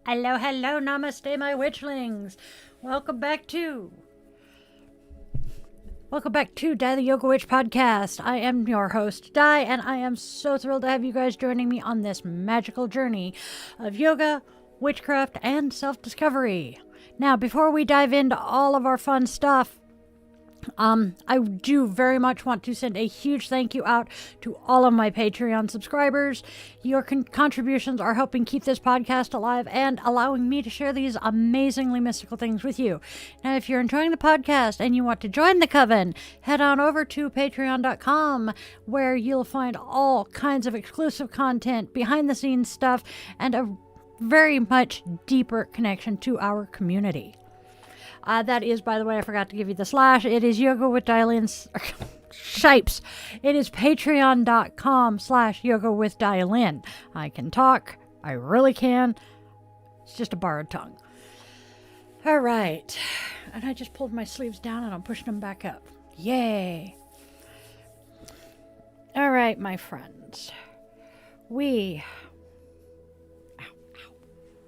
Hello, hello, namaste, my witchlings. Welcome back to Di the Yoga Witch podcast. I am your host, Di, and I am so thrilled to have you guys joining me on this magical journey of yoga, witchcraft, and self-discovery. Now, before we dive into all of our fun stuff, I do very much want to send a huge thank you out to all of my Patreon subscribers. Your contributions are helping keep this podcast alive and allowing me to share these amazingly mystical things with you. Now, if you're enjoying the podcast and you want to join the coven, head on over to patreon.com, where you'll find all kinds of exclusive content, behind the scenes stuff, and a very much deeper connection to our community. That is, by the way, I forgot to give you the slash. It is yoga with Dial-In Shipes. It is patreon.com/yoga with Dial-In. I can talk. I really can. It's just a borrowed tongue. All right. And I just pulled my sleeves down and I'm pushing them back up. Yay. All right, my friends. I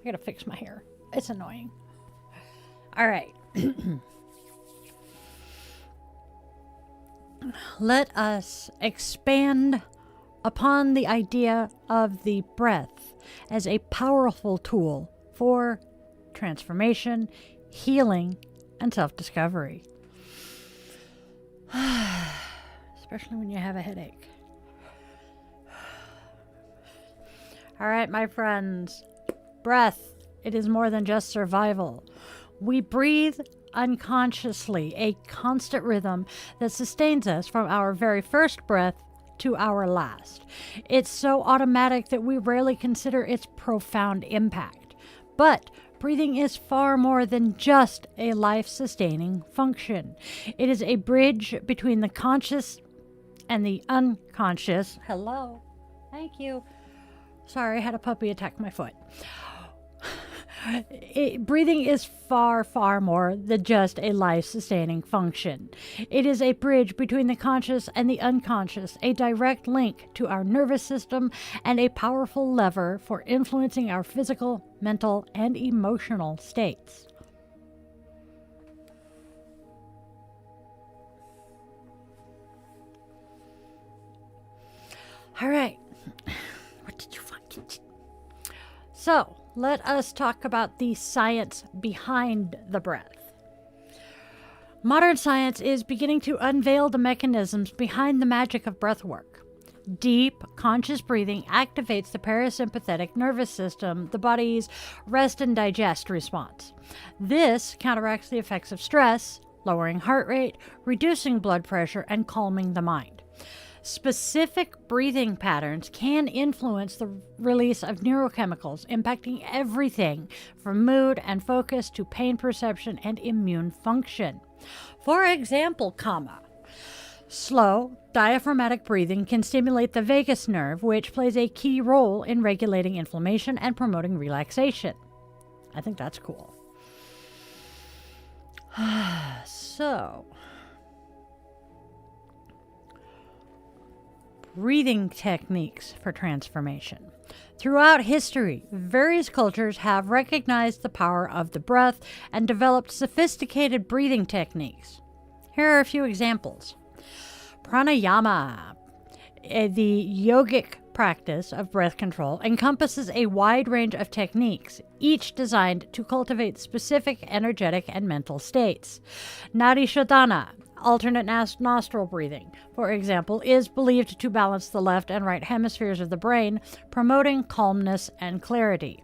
gotta fix my hair. It's annoying. All right. Let us expand upon the idea of the breath as a powerful tool for transformation, healing, and self-discovery. Especially when you have a headache. All right, my friends. Breath, it is more than just survival. We breathe unconsciously, a constant rhythm that sustains us from our very first breath to our last. It's so automatic that we rarely consider its profound impact. But breathing is far more than just a life-sustaining function. It is a bridge between the conscious and the unconscious. Hello. Thank you. Sorry, I had a puppy attack my foot. Breathing is far, far more than just a life-sustaining function. It is a bridge between the conscious and the unconscious, a direct link to our nervous system, and a powerful lever for influencing our physical, mental, and emotional states. All right. What did you find? So, let us talk about the science behind the breath. Modern science is beginning to unveil the mechanisms behind the magic of breathwork. Deep, conscious breathing activates the parasympathetic nervous system, the body's rest and digest response. This counteracts the effects of stress, lowering heart rate, reducing blood pressure, and calming the mind. Specific breathing patterns can influence the release of neurochemicals, impacting everything from mood and focus to pain perception and immune function. For example, slow, diaphragmatic breathing can stimulate the vagus nerve, which plays a key role in regulating inflammation and promoting relaxation. I think that's cool. So, breathing techniques for transformation. Throughout history, various cultures have recognized the power of the breath and developed sophisticated breathing techniques. Here are a few examples. Pranayama, the yogic practice of breath control, encompasses a wide range of techniques, each designed to cultivate specific energetic and mental states. Nadi Shodhana, alternate nostril breathing, for example, is believed to balance the left and right hemispheres of the brain, promoting calmness and clarity.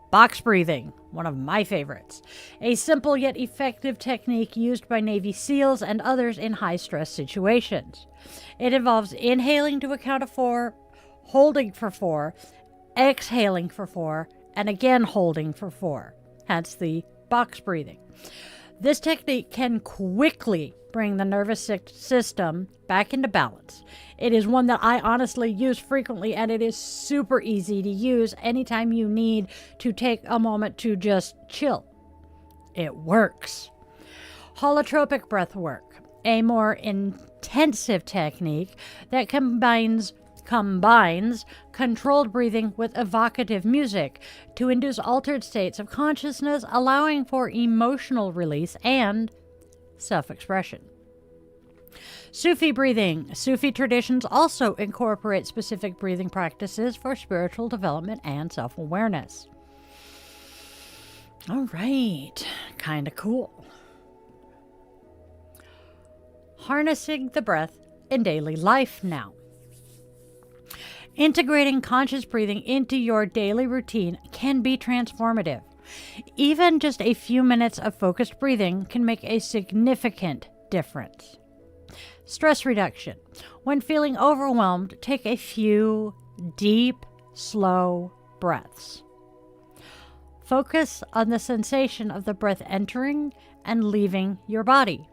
Box breathing, one of my favorites, a simple yet effective technique used by Navy SEALs and others in high-stress situations. It involves inhaling to a count of 4, holding for 4, exhaling for 4, and again holding for 4. Hence the box breathing. This technique can quickly bring the nervous system back into balance. It is one that I honestly use frequently, and it is super easy to use anytime you need to take a moment to just chill. It works. Holotropic breath work, a more intensive technique that combines combines controlled breathing with evocative music to induce altered states of consciousness, allowing for emotional release and self-expression. Sufi breathing. Sufi traditions also incorporate specific breathing practices for spiritual development and self-awareness. All right, kind of cool. Harnessing the breath in daily life now. Integrating conscious breathing into your daily routine can be transformative. Even just a few minutes of focused breathing can make a significant difference. Stress reduction. When feeling overwhelmed, take a few deep, slow breaths. Focus on the sensation of the breath entering and leaving your body.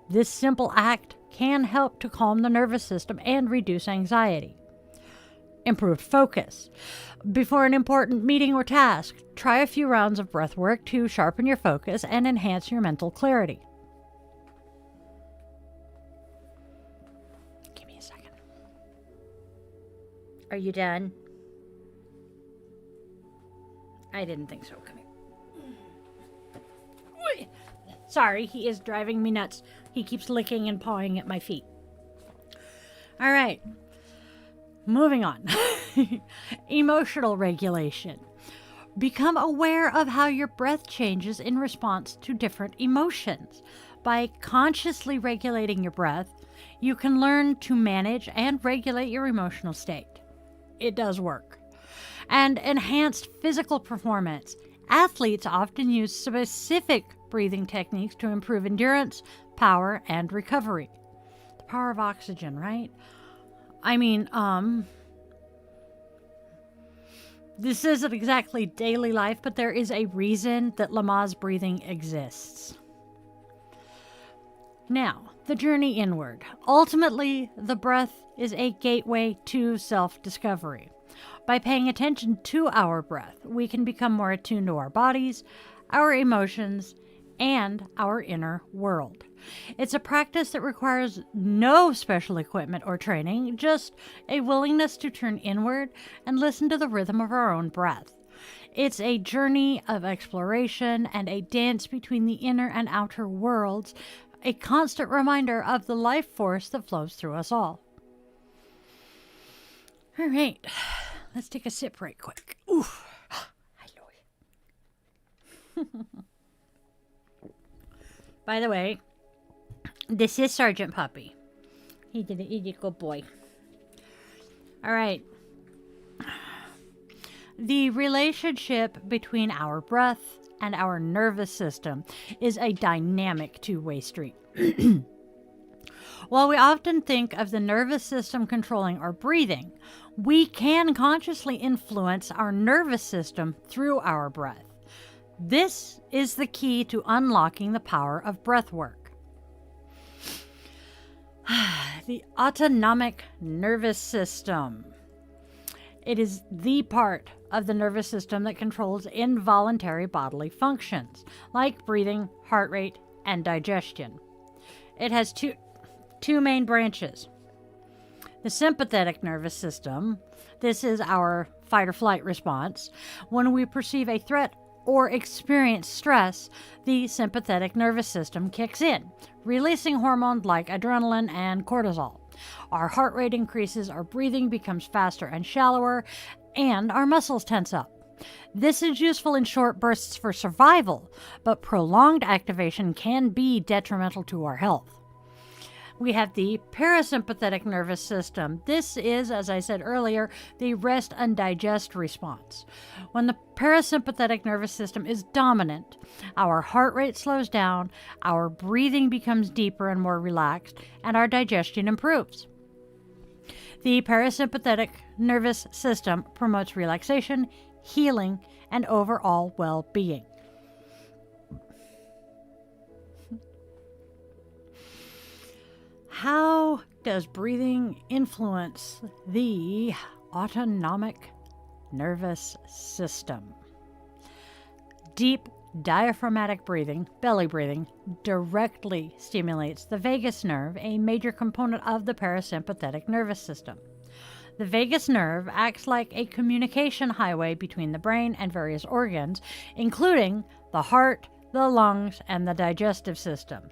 This simple act can help to calm the nervous system and reduce anxiety. Improved focus. Before an important meeting or task, try a few rounds of breath work to sharpen your focus and enhance your mental clarity. Give me a second. Are you done? I didn't think so. Come here. Sorry, he is driving me nuts. He keeps licking and pawing at my feet. All right. Moving on. Emotional regulation. Become aware of how your breath changes in response to different emotions. By consciously regulating your breath, you can learn to manage and regulate your emotional state. It does work. And enhanced physical performance. Athletes often use specific breathing techniques to improve endurance, power, and recovery. The power of oxygen, right? I mean, this isn't exactly daily life, but there is a reason that Lamaze breathing exists. Now, the journey inward. Ultimately, the breath is a gateway to self-discovery. By paying attention to our breath, we can become more attuned to our bodies, our emotions, and our inner world. It's a practice that requires no special equipment or training, just a willingness to turn inward and listen to the rhythm of our own breath. It's a journey of exploration and a dance between the inner and outer worlds, a constant reminder of the life force that flows through us all. All right, let's take a sip right quick. Ooh. By the way, this is Sergeant Puppy. He's a good boy. All right. The relationship between our breath and our nervous system is a dynamic two-way street. While we often think of the nervous system controlling our breathing, we can consciously influence our nervous system through our breath. This is the key to unlocking the power of breathwork. The autonomic nervous system. It is the part of the nervous system that controls involuntary bodily functions, like breathing, heart rate, and digestion. It has two main branches. The sympathetic nervous system. This is our fight or flight response. When we perceive a threat or experience stress, the sympathetic nervous system kicks in, releasing hormones like adrenaline and cortisol. Our heart rate increases, our breathing becomes faster and shallower, and our muscles tense up. This is useful in short bursts for survival, but prolonged activation can be detrimental to our health. We have the parasympathetic nervous system. This is, as I said earlier, the rest and digest response. When the parasympathetic nervous system is dominant, our heart rate slows down, our breathing becomes deeper and more relaxed, and our digestion improves. The parasympathetic nervous system promotes relaxation, healing, and overall well-being. How does breathing influence the autonomic nervous system? Deep diaphragmatic breathing, belly breathing, directly stimulates the vagus nerve, a major component of the parasympathetic nervous system. The vagus nerve acts like a communication highway between the brain and various organs, including the heart, the lungs, and the digestive system.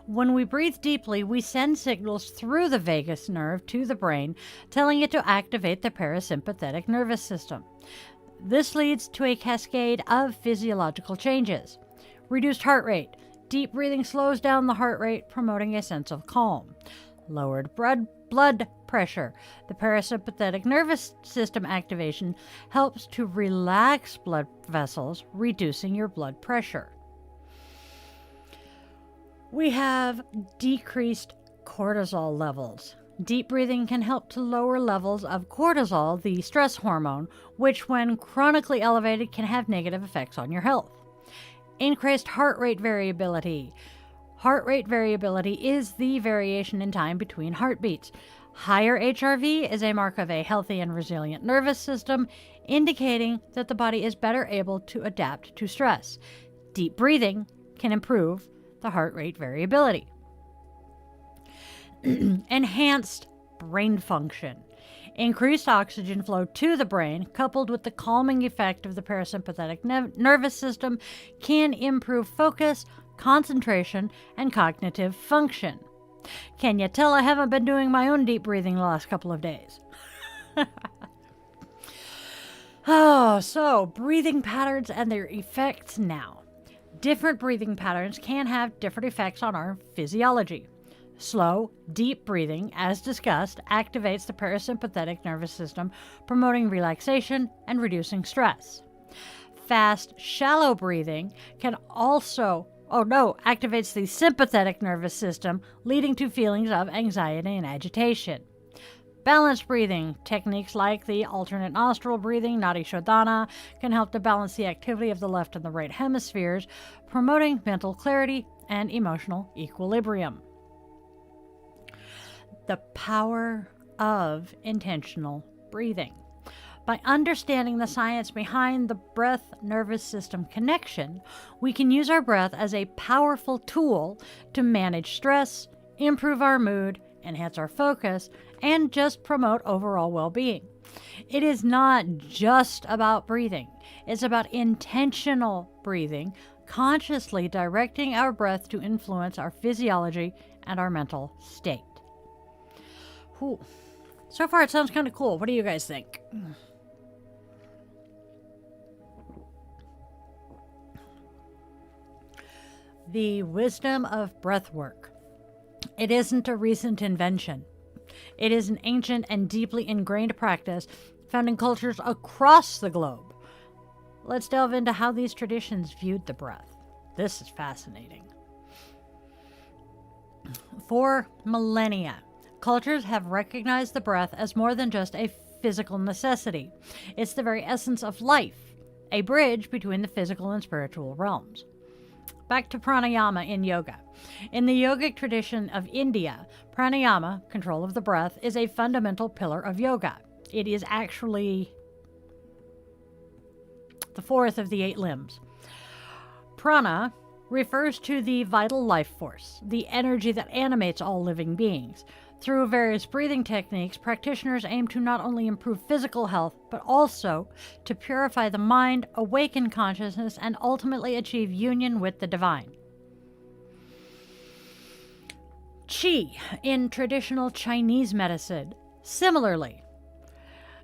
When we breathe deeply, we send signals through the vagus nerve to the brain, telling it to activate the parasympathetic nervous system. This leads to a cascade of physiological changes. Reduced heart rate. Deep breathing slows down the heart rate, promoting a sense of calm. Lowered blood pressure. The parasympathetic nervous system activation helps to relax blood vessels, reducing your blood pressure. We have decreased cortisol levels. Deep breathing can help to lower levels of cortisol, the stress hormone, which when chronically elevated can have negative effects on your health. Increased heart rate variability. Heart rate variability is the variation in time between heartbeats. Higher HRV is a mark of a healthy and resilient nervous system, indicating that the body is better able to adapt to stress. Deep breathing can improve the heart rate variability. Enhanced brain function. Increased oxygen flow to the brain, coupled with the calming effect of the parasympathetic nervous system, can improve focus, concentration, and cognitive function. Can you tell I haven't been doing my own deep breathing the last couple of days? So breathing patterns and their effects now. Different breathing patterns can have different effects on our physiology. Slow, deep breathing, as discussed, activates the parasympathetic nervous system, promoting relaxation and reducing stress. Fast, shallow breathing can also activates the sympathetic nervous system, leading to feelings of anxiety and agitation. Balanced breathing techniques like the alternate nostril breathing, Nadi Shodhana, can help to balance the activity of the left and the right hemispheres, promoting mental clarity and emotional equilibrium. The power of intentional breathing. By understanding the science behind the breath-nervous system connection, we can use our breath as a powerful tool to manage stress, improve our mood, enhance our focus, and just promote overall well-being. It is not just about breathing. It's about intentional breathing, consciously directing our breath to influence our physiology and our mental state. Whew. So far, it sounds kind of cool. What do you guys think? The wisdom of breathwork. It isn't a recent invention. It is an ancient and deeply ingrained practice found in cultures across the globe. Let's delve into how these traditions viewed the breath. This is fascinating. For millennia, cultures have recognized the breath as more than just a physical necessity. It's the very essence of life, a bridge between the physical and spiritual realms. Back to pranayama in yoga. In the yogic tradition of India, pranayama, control of the breath, is a fundamental pillar of yoga. It is actually the fourth of the 8 limbs. Prana refers to the vital life force, the energy that animates all living beings. Through various breathing techniques, practitioners aim to not only improve physical health, but also to purify the mind, awaken consciousness, and ultimately achieve union with the divine. Qi, in traditional Chinese medicine, similarly,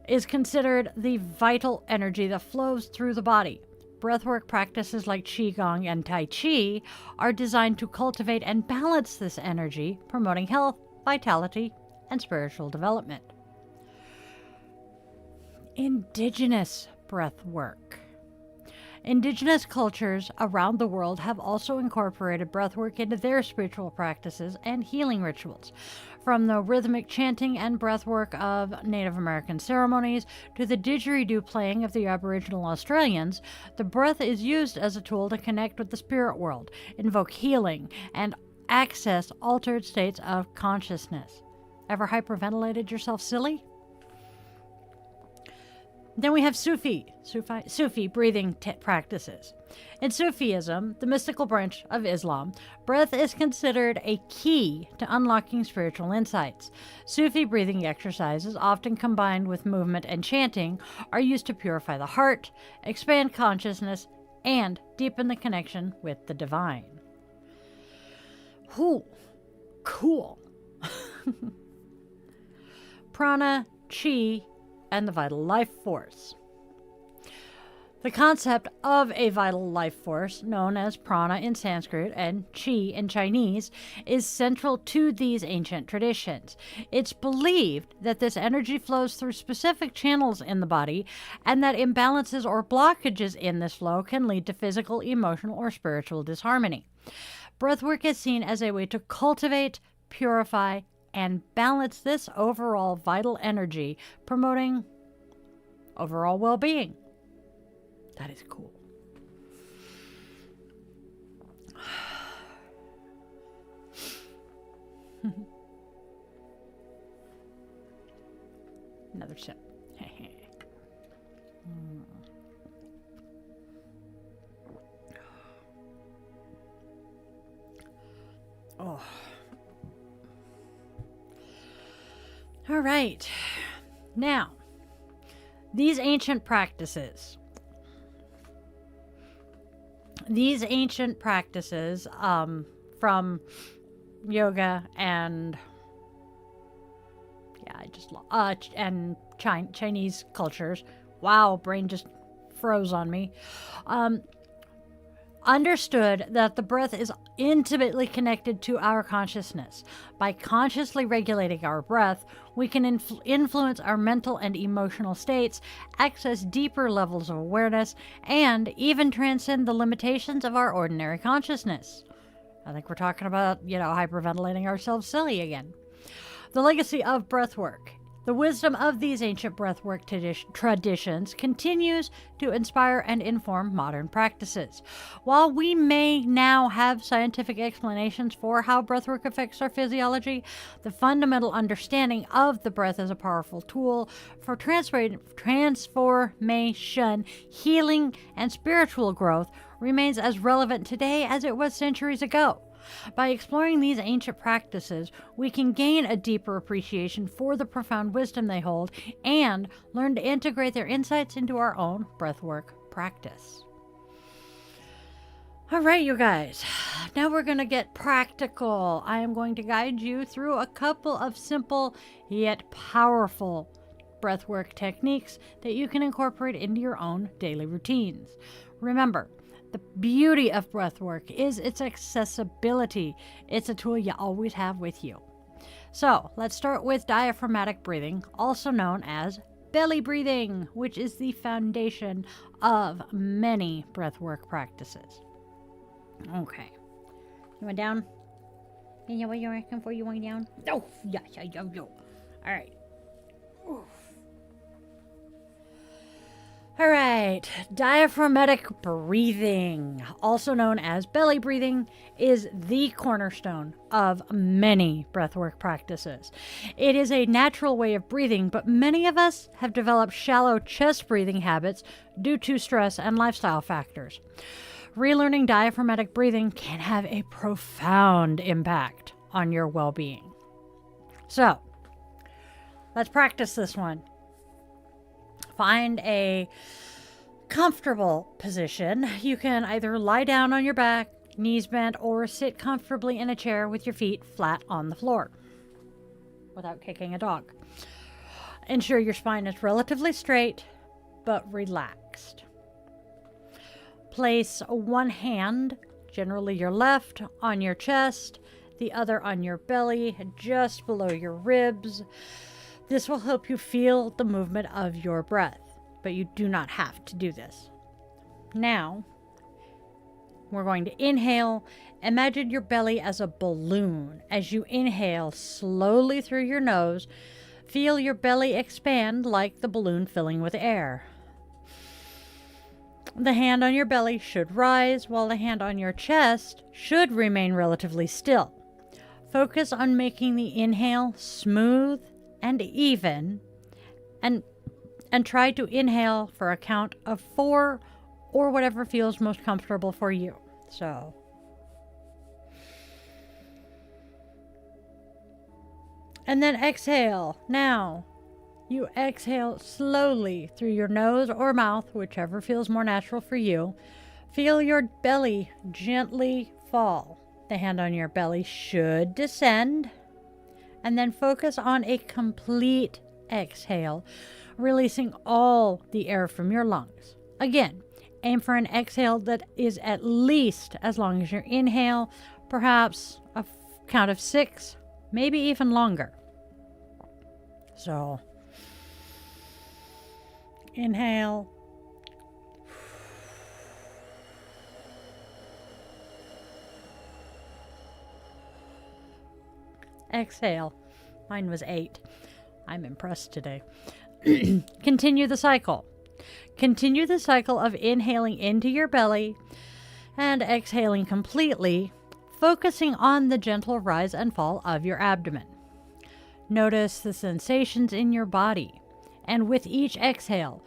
is considered the vital energy that flows through the body. Breathwork practices like Qigong and Tai Chi are designed to cultivate and balance this energy, promoting health, vitality, and spiritual development. Indigenous breathwork. Indigenous cultures around the world have also incorporated breathwork into their spiritual practices and healing rituals. From the rhythmic chanting and breathwork of Native American ceremonies to the didgeridoo playing of the Aboriginal Australians, the breath is used as a tool to connect with the spirit world, invoke healing, and access altered states of consciousness. Ever hyperventilated yourself silly? Then we have Sufi breathing practices. In Sufism, the mystical branch of Islam, breath is considered a key to unlocking spiritual insights. Sufi breathing exercises, often combined with movement and chanting, are used to purify the heart, expand consciousness, and deepen the connection with the divine. Ooh, cool. Prana, Chi, and the vital life force. The concept of a vital life force, known as prana in Sanskrit and chi in Chinese, is central to these ancient traditions. It's believed that this energy flows through specific channels in the body, and that imbalances or blockages in this flow can lead to physical, emotional, or spiritual disharmony. Breathwork is seen as a way to cultivate, purify, and balance this overall vital energy, promoting overall well-being. That is cool. Another sip. Oh. All right. Now, these ancient practices from yoga and and Chinese cultures. Wow, brain just froze on me. Understood that the breath is intimately connected to our consciousness. By consciously regulating our breath, we can influence our mental and emotional states, access deeper levels of awareness, and even transcend the limitations of our ordinary consciousness. I think we're talking about, hyperventilating ourselves silly again. The legacy of breathwork. The wisdom of these ancient breathwork traditions continues to inspire and inform modern practices. While we may now have scientific explanations for how breathwork affects our physiology, the fundamental understanding of the breath as a powerful tool for transformation, healing, and spiritual growth remains as relevant today as it was centuries ago. By exploring these ancient practices, we can gain a deeper appreciation for the profound wisdom they hold and learn to integrate their insights into our own breathwork practice. All right, you guys, now we're going to get practical. I am going to guide you through a couple of simple yet powerful breathwork techniques that you can incorporate into your own daily routines. Remember, the beauty of breathwork is its accessibility. It's a tool you always have with you. So let's start with diaphragmatic breathing, also known as belly breathing, which is the foundation of many breathwork practices. Okay. You want down? You know what you're asking for? You want down? Oh, yeah. All right. Oof. All right, diaphragmatic breathing, also known as belly breathing, is the cornerstone of many breathwork practices. It is a natural way of breathing, but many of us have developed shallow chest breathing habits due to stress and lifestyle factors. Relearning diaphragmatic breathing can have a profound impact on your well-being. So, let's practice this one. Find a comfortable position. You can either lie down on your back, knees bent, or sit comfortably in a chair with your feet flat on the floor without kicking a dog. Ensure your spine is relatively straight but relaxed. Place one hand, generally your left, on your chest, the other on your belly, just below your ribs. This will help you feel the movement of your breath, but you do not have to do this. Now, we're going to inhale. Imagine your belly as a balloon. As you inhale slowly through your nose, feel your belly expand like the balloon filling with air. The hand on your belly should rise, while the hand on your chest should remain relatively still. Focus on making the inhale smooth and even, and and try to inhale for a count of 4 or whatever feels most comfortable for you. So, and then exhale. Now, you exhale slowly through your nose or mouth, whichever feels more natural for you. Feel your belly gently fall. The hand on your belly should descend. And then focus on a complete exhale, releasing all the air from your lungs. Again, aim for an exhale that is at least as long as your inhale, perhaps a count of 6, maybe even longer. So, inhale. Exhale. Mine was 8. I'm impressed today. Continue the cycle. Continue the cycle of inhaling into your belly and exhaling completely, focusing on the gentle rise and fall of your abdomen. Notice the sensations in your body, and with each exhale,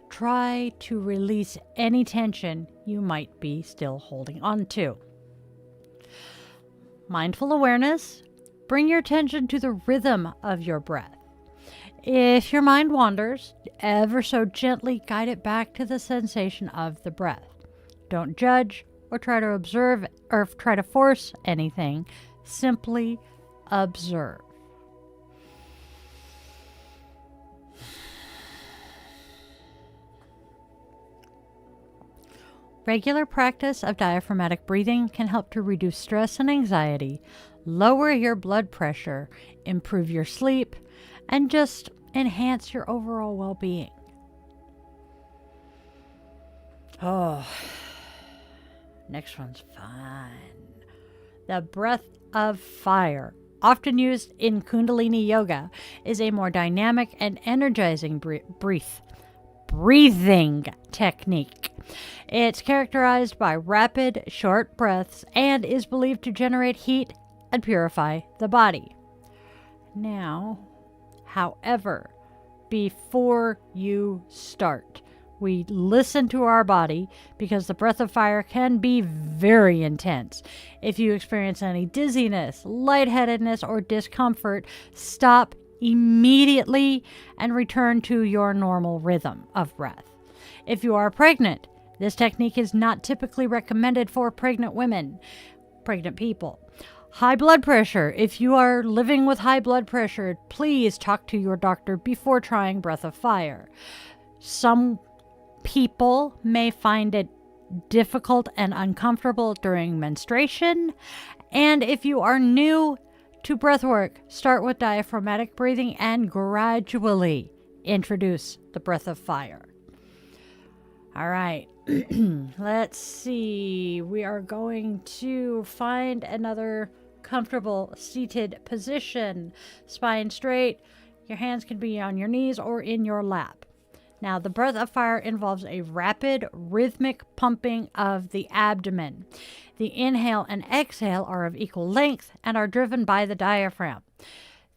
try to release any tension you might be still holding on to. Mindful awareness. Bring your attention to the rhythm of your breath. If your mind wanders, ever so gently guide it back to the sensation of the breath. Don't judge or try to observe or try to force anything. Simply observe. Regular practice of diaphragmatic breathing can help to reduce stress and anxiety, lower your blood pressure, improve your sleep, and just enhance your overall well-being. Oh, next one's fun. The breath of fire, often used in Kundalini yoga, is a more dynamic and energizing breathing technique. It's characterized by rapid, short breaths and is believed to generate heat and purify the body. Now, however, before you start, we listen to our body because the breath of fire can be very intense. If you experience any dizziness, lightheadedness, or discomfort, stop immediately and return to your normal rhythm of breath. If you are pregnant, this technique is not typically recommended for pregnant women, pregnant people. High blood pressure. If you are living with high blood pressure, please talk to your doctor before trying breath of fire. Some people may find it difficult and uncomfortable during menstruation. And if you are new to breathwork, start with diaphragmatic breathing and gradually introduce the breath of fire. All right, let's see. We are going to find another comfortable seated position. Spine straight. Your hands can be on your knees or in your lap. Now, the breath of fire involves a rapid, rhythmic pumping of the abdomen. The inhale and exhale are of equal length and are driven by the diaphragm.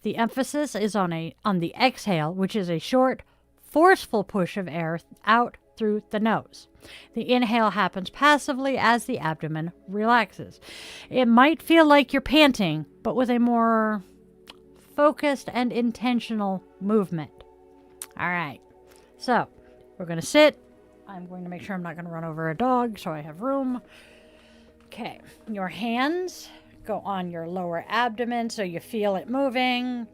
The emphasis is on the exhale, which is a short, forceful push of air out through the nose. The inhale happens passively as the abdomen relaxes. It might feel like you're panting, but with a more focused and intentional movement. All right, so we're going to sit. I'm going to make sure I'm not going to run over a dog, so I have room. Okay, your hands go on your lower abdomen so you feel it moving.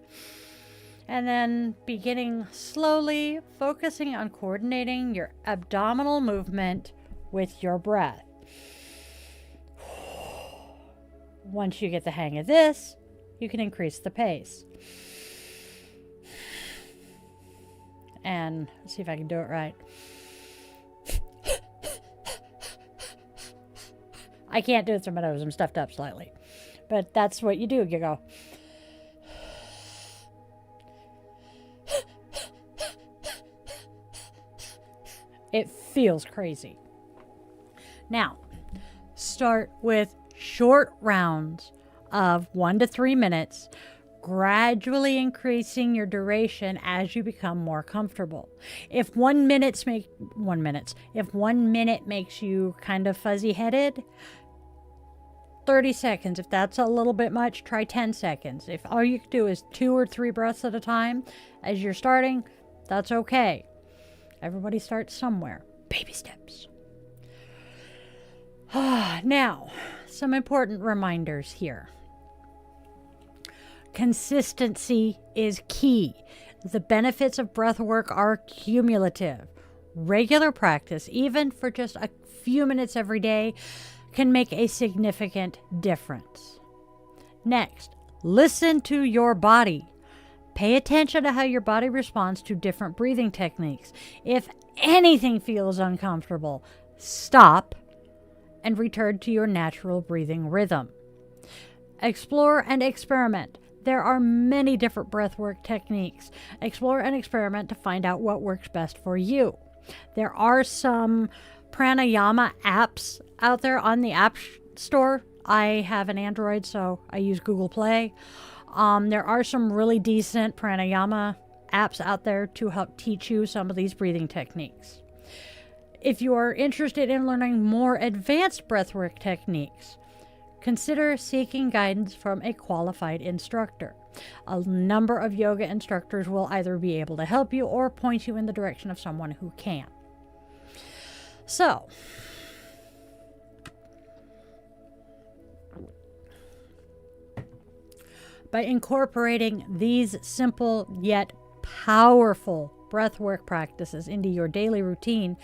And then beginning slowly, focusing on coordinating your abdominal movement with your breath. Once you get the hang of this, you can increase the pace. And let's see if I can do it right. I can't do it through my nose. I'm stuffed up slightly. But that's what you do. You go. It feels crazy. Now, start with short rounds of 1 to 3 minutes. gradually increasing your duration as you become more comfortable. If 1 minute makes you kind of fuzzy-headed, 30 seconds. If that's a little bit much, try 10 seconds. If all you can do is 2 or 3 breaths at a time as you're starting, that's okay. Everybody starts somewhere. Baby steps. Now, some important reminders here. Consistency is key. The benefits of breath work are cumulative. Regular practice, even for just a few minutes every day, can make a significant difference. Next, listen to your body. Pay attention to how your body responds to different breathing techniques. If anything feels uncomfortable, stop and return to your natural breathing rhythm. Explore and experiment. There are many different breathwork techniques. Explore and experiment to find out what works best for you. There are some Pranayama apps out there on the App Store. I have an Android, so I use Google Play. There are some really decent Pranayama apps out there to help teach you some of these breathing techniques. If you are interested in learning more advanced breathwork techniques, consider seeking guidance from a qualified instructor. A number of yoga instructors will either be able to help you or point you in the direction of someone who can. So, by incorporating these simple yet powerful breathwork practices into your daily routine,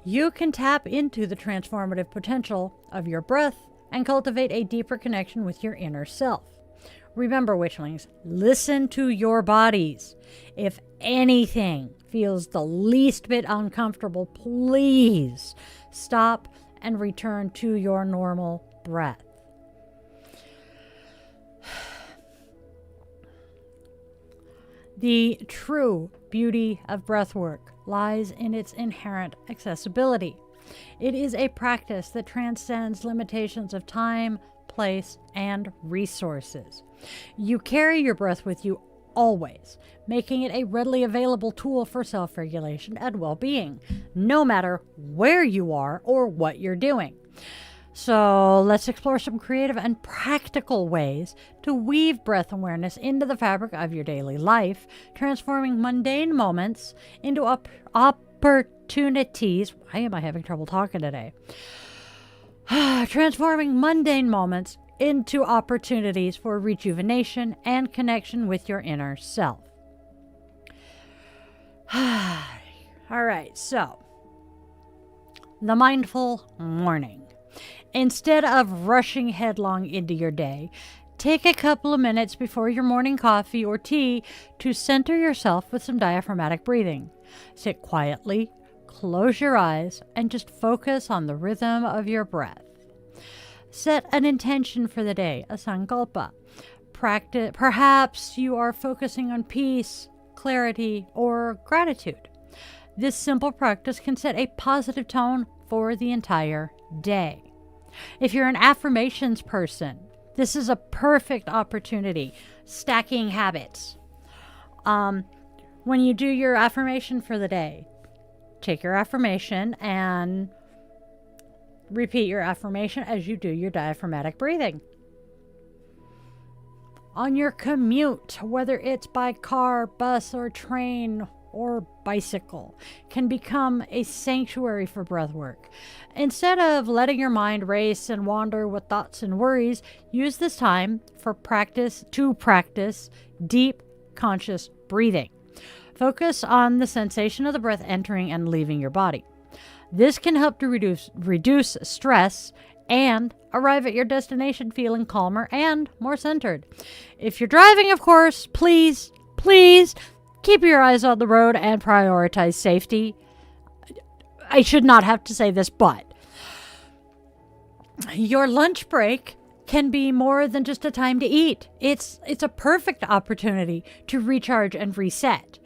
you can tap into the transformative potential of your breath and cultivate a deeper connection with your inner self. Remember, Witchlings, listen to your bodies. If anything feels the least bit uncomfortable, please stop and return to your normal breath. The true beauty of breathwork lies in its inherent accessibility. It is a practice that transcends limitations of time, place, and resources. You carry your breath with you always, making it a readily available tool for self-regulation and well-being, no matter where you are or what you're doing. So let's explore some creative and practical ways to weave breath awareness into the fabric of your daily life, transforming mundane moments into opportunities. Why am I having trouble talking today? Transforming mundane moments into opportunities for rejuvenation and connection with your inner self. All right, so the mindful morning. Instead of rushing headlong into your day, take a couple of minutes before your morning coffee or tea to center yourself with some diaphragmatic breathing. Sit quietly, close your eyes, and just focus on the rhythm of your breath. Set an intention for the day, a sankalpa. Perhaps you are focusing on peace, clarity, or gratitude. This simple practice can set a positive tone for the entire day. If you're an affirmations person, this is a perfect opportunity. Stacking habits. When you do your affirmation for the day, take your affirmation and repeat your affirmation as you do your diaphragmatic breathing. On your commute, whether it's by car, bus, or train, or bicycle, can become a sanctuary for breath work. Instead of letting your mind race and wander with thoughts and worries, use this time for practice deep, conscious breathing. Focus on the sensation of the breath entering and leaving your body. This can help to reduce stress and arrive at your destination feeling calmer and more centered. If you're driving, of course, please keep your eyes on the road and prioritize safety. I should not have to say this, but your lunch break can be more than just a time to eat. It's a perfect opportunity to recharge and reset.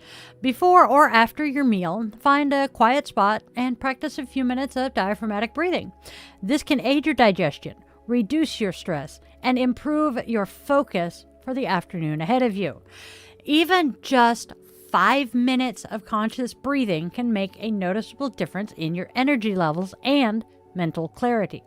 Before or after your meal, find a quiet spot and practice a few minutes of diaphragmatic breathing. This can aid your digestion, reduce your stress, and improve your focus for the afternoon ahead of you. Even just 5 minutes of conscious breathing can make a noticeable difference in your energy levels and mental clarity.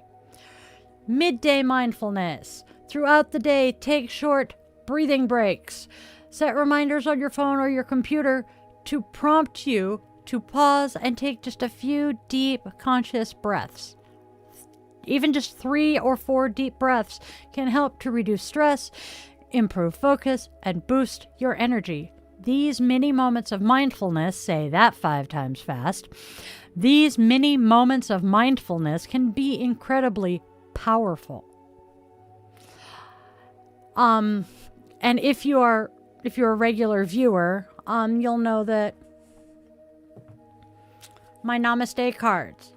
Midday mindfulness. Throughout the day, take short breathing breaks. Set reminders on your phone or your computer to prompt you to pause and take just a few deep, conscious breaths. Even just 3 or 4 deep breaths can help to reduce stress, improve focus, and boost your energy. These mini moments of mindfulness, say that 5 times fast, these mini moments of mindfulness can be incredibly powerful. And if you're a regular viewer, you'll know that my Namaste cards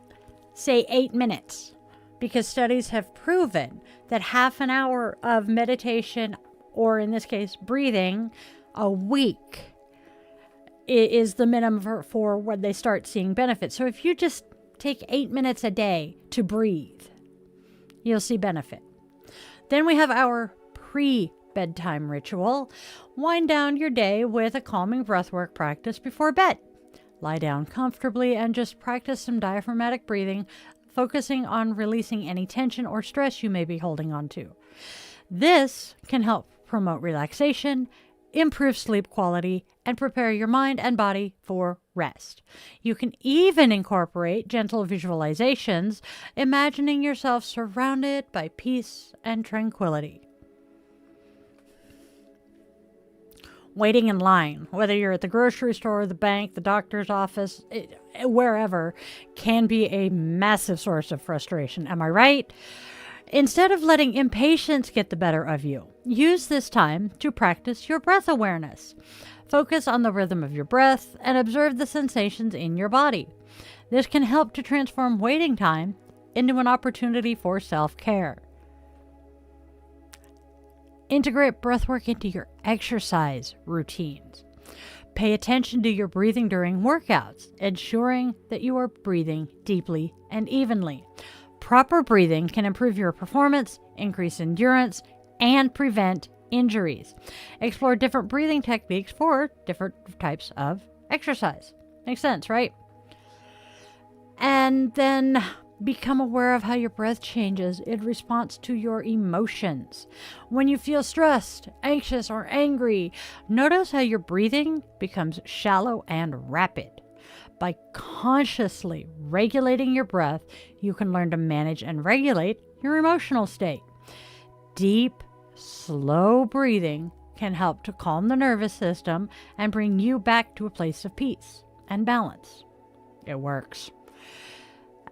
say 8 minutes, because studies have proven that half an hour of meditation, or in this case, breathing, a week is the minimum for when they start seeing benefits. So if you just take 8 minutes a day to breathe, you'll see benefit. Then we have our pre-bedtime ritual. Wind down your day with a calming breathwork practice before bed. Lie down comfortably and just practice some diaphragmatic breathing, focusing on releasing any tension or stress you may be holding on to. This can help promote relaxation, improve sleep quality, and prepare your mind and body for rest. You can even incorporate gentle visualizations, imagining yourself surrounded by peace and tranquility. Waiting in line, whether you're at the grocery store, the bank, the doctor's office, wherever, can be a massive source of frustration. Am I right? Instead of letting impatience get the better of you, use this time to practice your breath awareness. Focus on the rhythm of your breath and observe the sensations in your body. This can help to transform waiting time into an opportunity for self-care. Integrate breathwork into your exercise routines. Pay attention to your breathing during workouts, ensuring that you are breathing deeply and evenly. Proper breathing can improve your performance, increase endurance, and prevent injuries. Explore different breathing techniques for different types of exercise. Makes sense, right? And then become aware of how your breath changes in response to your emotions. When you feel stressed, anxious, or angry, notice how your breathing becomes shallow and rapid. By consciously regulating your breath, you can learn to manage and regulate your emotional state. Deep, slow breathing can help to calm the nervous system and bring you back to a place of peace and balance. It works.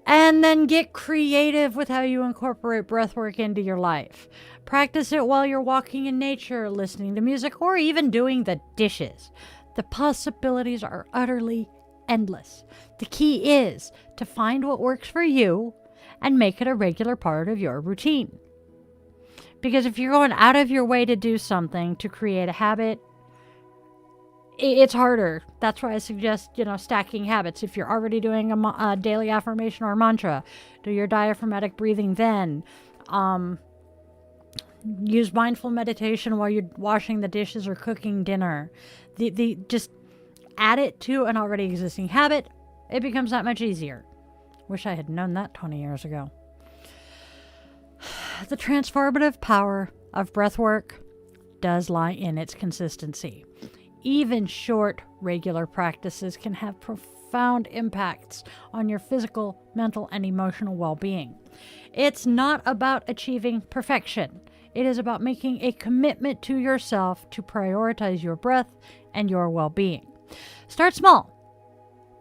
And then get creative with how you incorporate breathwork into your life. Practice it while you're walking in nature, listening to music, or even doing the dishes. The possibilities are utterly endless. The key is to find what works for you and make it a regular part of your routine. Because if you're going out of your way to do something to create a habit, it's harder. That's why I suggest, stacking habits. If you're already doing a daily affirmation or mantra, do your diaphragmatic breathing then. Use mindful meditation while you're washing the dishes or cooking dinner. Just add it to an already existing habit. It becomes that much easier. Wish I had known that 20 years ago. The transformative power of breathwork does lie in its consistency. Even short, regular practices can have profound impacts on your physical, mental, and emotional well-being. It's not about achieving perfection. It is about making a commitment to yourself to prioritize your breath and your well-being. Start small.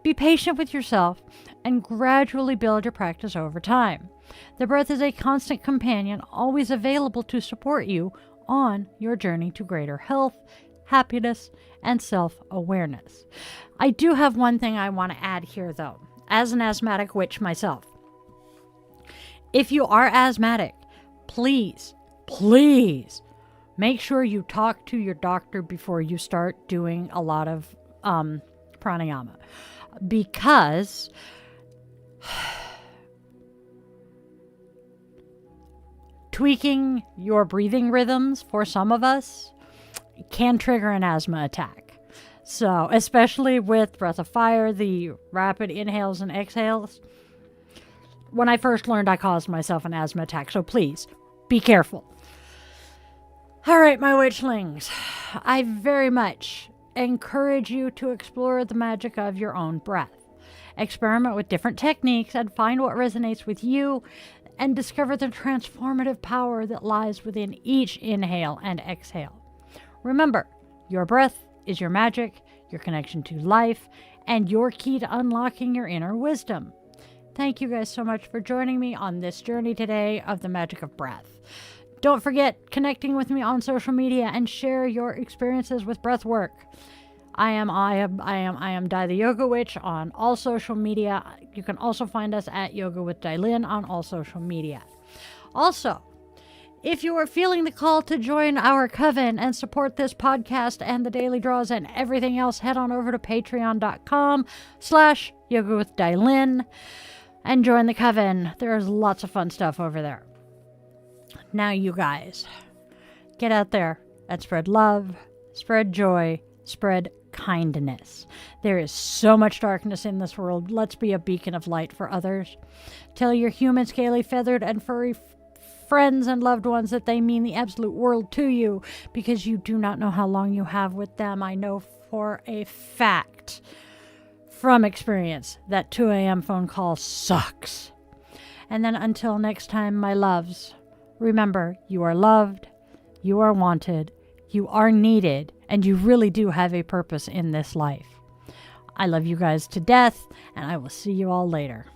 Be patient with yourself and gradually build your practice over time. The breath is a constant companion, always available to support you on your journey to greater health, happiness, and self-awareness. I do have one thing I want to add here, though, as an asthmatic witch myself. If you are asthmatic, please make sure you talk to your doctor before you start doing a lot of pranayama, because tweaking your breathing rhythms for some of us it can trigger an asthma attack. So, especially with Breath of Fire, the rapid inhales and exhales. When I first learned, I caused myself an asthma attack, so please, be careful. All right, my witchlings, I very much encourage you to explore the magic of your own breath. Experiment with different techniques and find what resonates with you, and discover the transformative power that lies within each inhale and exhale. Remember, your breath is your magic, your connection to life, and your key to unlocking your inner wisdom. Thank you guys so much for joining me on this journey today of the magic of breath. Don't forget connecting with me on social media and share your experiences with breathwork. I am Di the Yoga Witch on all social media. You can also find us at Yoga with Dailin on all social media. Also, if you are feeling the call to join our coven and support this podcast and the daily draws and everything else, head on over to patreon.com/Yoga with Dailin and join the coven. There's lots of fun stuff over there. Now you guys, get out there and spread love, spread joy, spread kindness. There is so much darkness in this world. Let's be a beacon of light for others. Tell your human, scaly, feathered, and furry friends and loved ones that they mean the absolute world to you, because you do not know how long you have with them. I know for a fact from experience that 2 a.m. phone call sucks. And then until next time, my loves, remember, you are loved, you are wanted, you are needed, and you really do have a purpose in this life. I love you guys to death, and I will see you all later.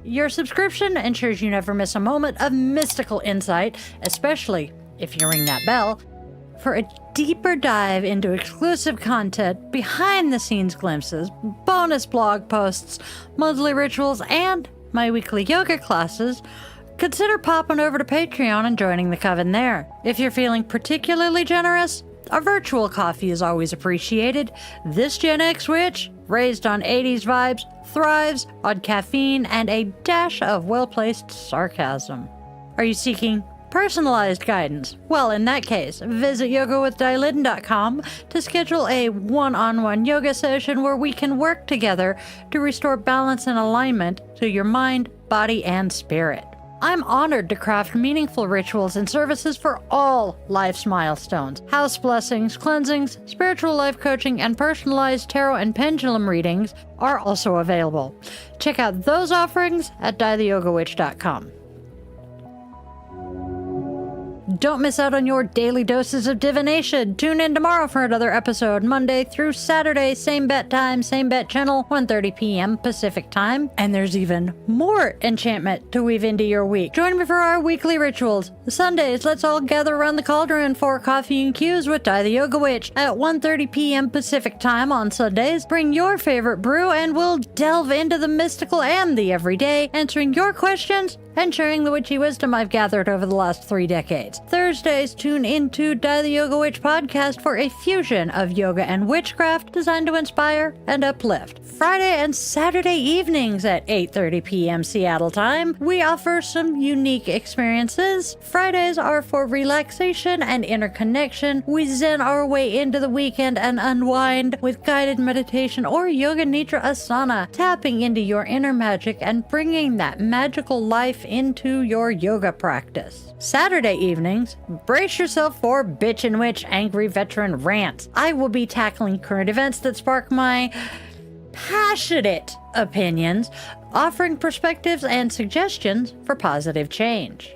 Your subscription ensures you never miss a moment of mystical insight, especially if you ring that bell, for a deeper dive into exclusive content, behind-the-scenes glimpses, bonus blog posts, monthly rituals, and my weekly yoga classes. Consider popping over to Patreon and joining the coven there. If you're feeling particularly generous, a virtual coffee is always appreciated. This Gen X witch, raised on 80s vibes, thrives on caffeine and a dash of well-placed sarcasm. Are you seeking personalized guidance? Well, in that case, visit yogawithdailin.com to schedule a one-on-one yoga session where we can work together to restore balance and alignment to your mind, body, and spirit. I'm honored to craft meaningful rituals and services for all life's milestones. House blessings, cleansings, spiritual life coaching, and personalized tarot and pendulum readings are also available. Check out those offerings at dietheyogawitch.com. Don't miss out on your daily doses of divination. Tune in tomorrow for another episode, Monday through Saturday, same bat time, same bat channel, 1:30 p.m. Pacific time. And there's even more enchantment to weave into your week. Join me for our weekly rituals. Sundays, let's all gather around the cauldron for coffee and cues with Di the Yoga Witch at 1:30 p.m. Pacific time on Sundays. Bring your favorite brew and we'll delve into the mystical and the everyday, answering your questions and sharing the witchy wisdom I've gathered over the last 3 decades. Thursdays, tune into Di the Yoga Witch podcast for a fusion of yoga and witchcraft designed to inspire and uplift. Friday and Saturday evenings at 8:30 p.m. Seattle time, we offer some unique experiences. Fridays are for relaxation and interconnection. We zen our way into the weekend and unwind with guided meditation or yoga nidra asana, tapping into your inner magic and bringing that magical life into your yoga practice. Saturday evenings, brace yourself for Bitchin' Witch Angry Veteran Rants. I will be tackling current events that spark my passionate opinions, offering perspectives and suggestions for positive change.